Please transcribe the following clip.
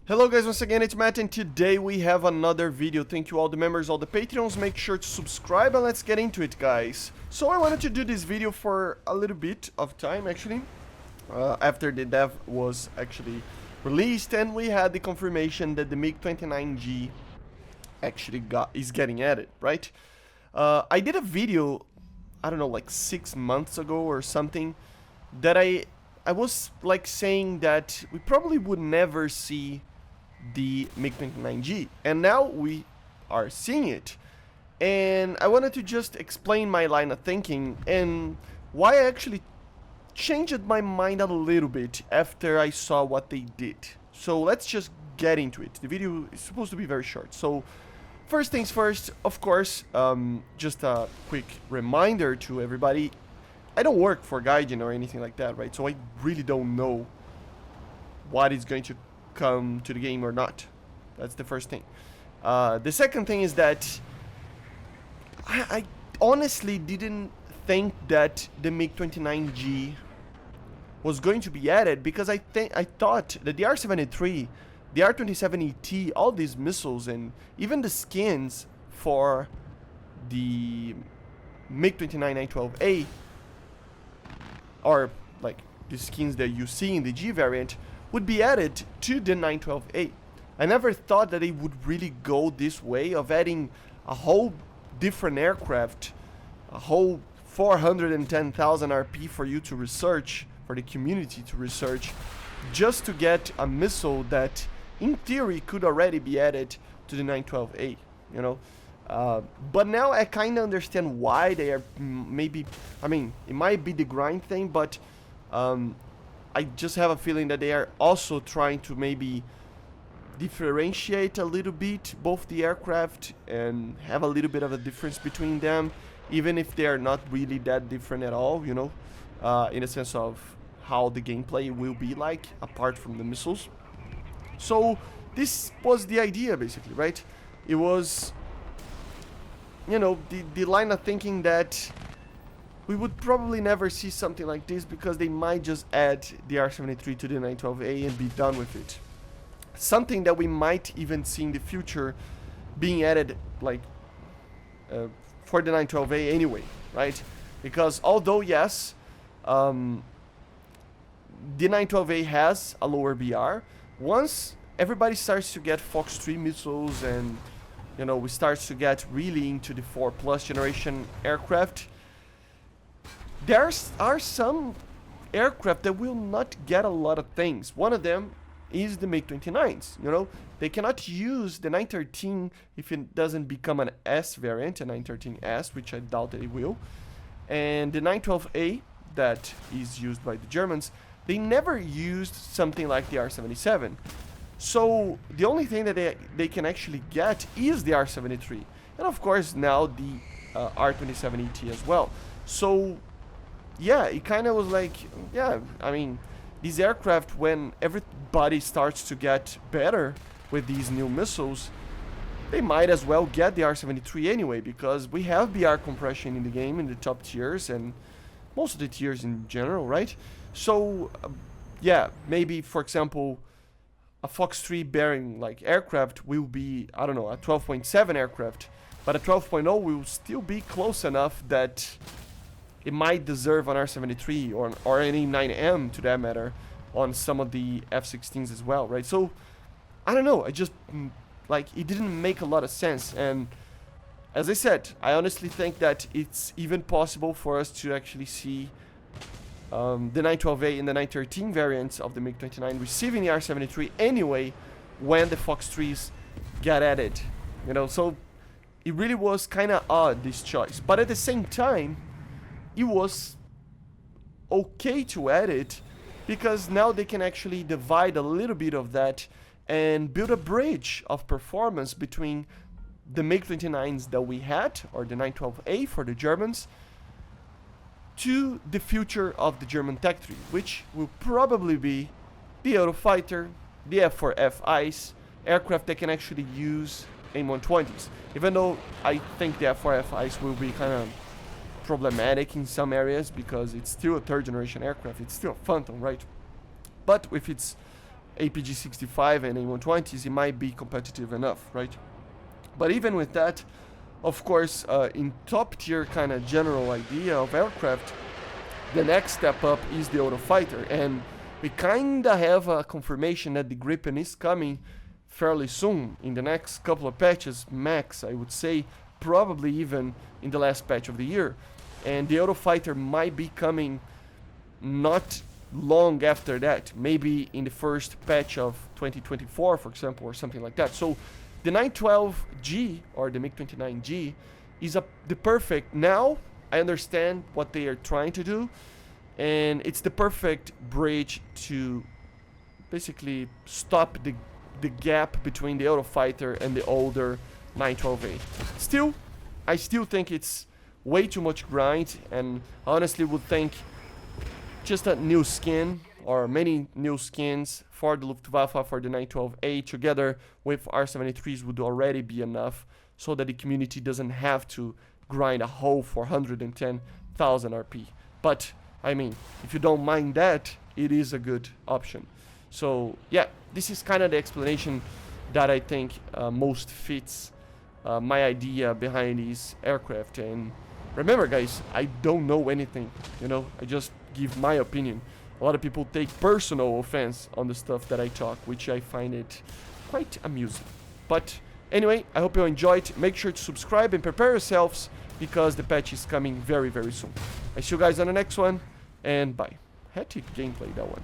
Hello guys, once again it's Matt, and today we have another video. Thank you all the members, all the Patreons. Make sure to subscribe and let's get into it, guys. So I wanted to do this video for a little bit of time actually, after the dev was actually released and we had the confirmation that the MiG-29G actually is getting added, right? I did a video, I don't know, like 6 months ago or something, that I was like saying that we probably would never see the MiG-29G, and now we are seeing it. And I wanted to just explain my line of thinking and why I actually changed my mind a little bit after I saw what they did. So let's just get into it. The video is supposed to be very short. So first things first, of course, just a quick reminder to everybody, I don't work for Gaijin or anything like that, right? So I really don't know what is going to come to the game or not. That's the first thing. The second thing is that I honestly didn't think that the MiG-29G was going to be added, because I thought that the R-73, the R-27ET, all these missiles and even the skins for the MiG-29 or like the skins that you see in the G variant would be added to the 912A. I never thought that they would really go this way of adding a whole different aircraft, a whole 410,000 RP for you to research, for the community to research, just to get a missile that in theory could already be added to the 912A, you know. But now I kind of understand why they are maybe, I mean, it might be the grind thing, but I just have a feeling that they are also trying to maybe differentiate a little bit both the aircraft and have a little bit of a difference between them, even if they are not really that different at all, you know, in a sense of how the gameplay will be like apart from the missiles. So this was the idea basically, right? It was, you know, the line of thinking that we would probably never see something like this because they might just add the R-73 to the 912A and be done with it. Something that we might even see in the future being added, like, for the 912A anyway, right? Because although, yes, the 912A has a lower BR, once everybody starts to get Fox 3 missiles and, you know, we start to get really into the 4+ generation aircraft, there are some aircraft that will not get a lot of things. One of them is the MiG-29s, you know. They cannot use the 913 if it doesn't become an S variant, a 913S, which I doubt that it will. And the 912A that is used by the Germans, they never used something like the R-77. So the only thing that they can actually get is the R-73. And of course now the R-27ET as well. So yeah, it kind of was like, yeah, I mean, these aircraft, when everybody starts to get better with these new missiles, they might as well get the R-73 anyway, because we have BR compression in the game in the top tiers and most of the tiers in general, right? So yeah, maybe for example a Fox 3 bearing like aircraft will be, I don't know, a 12.7 aircraft, but a 12.0 will still be close enough that it might deserve an R-73 or any 9M to that matter on some of the F-16s as well, right? So I don't know, I just like, it didn't make a lot of sense. And as I said, I honestly think that it's even possible for us to actually see the 912A and the 913 variants of the MiG-29 receiving the R-73 anyway when the Fox 3s get added, you know. So it really was kind of odd, this choice, but at the same time it was okay to add it, because now they can actually divide a little bit of that and build a bridge of performance between the MiG-29s that we had, or the 912A for the Germans, to the future of the German Tech 3, which will probably be the Eurofighter, the F4F ICE, aircraft that can actually use AIM-120s. Even though I think the F4F ICE will be kind of problematic in some areas because it's still a 3rd generation aircraft, it's still a Phantom, right? But with its APG-65 and A120s, it might be competitive enough, right? But even with that, of course, in top tier kind of general idea of aircraft, the next step up is the Eurofighter, and we kind of have a confirmation that the Gripen is coming fairly soon, in the next couple of patches, max, I would say, probably even in the last patch of the year. And the Eurofighter might be coming not long after that, maybe in the first patch of 2024, for example, or something like that. So the 912G, or the MiG-29G, is the perfect, now I understand what they are trying to do, and it's the perfect bridge to basically stop the gap between the Eurofighter and the older 912A. Still, I still think it's way too much grind, and honestly would think just a new skin or many new skins for the Luftwaffe for the 912A together with R73s would already be enough, so that the community doesn't have to grind a whole 410,000 RP. But I mean, if you don't mind that, it is a good option. So yeah, this is kind of the explanation that I think most fits my idea behind these aircraft. And remember guys, I don't know anything, you know, I just give my opinion. A lot of people take personal offense on the stuff that I talk, which I find it quite amusing. But anyway, I hope you enjoyed. Make sure to subscribe and prepare yourselves, because the patch is coming very, very soon. I see you guys on the next one, and bye. Hectic gameplay, that one.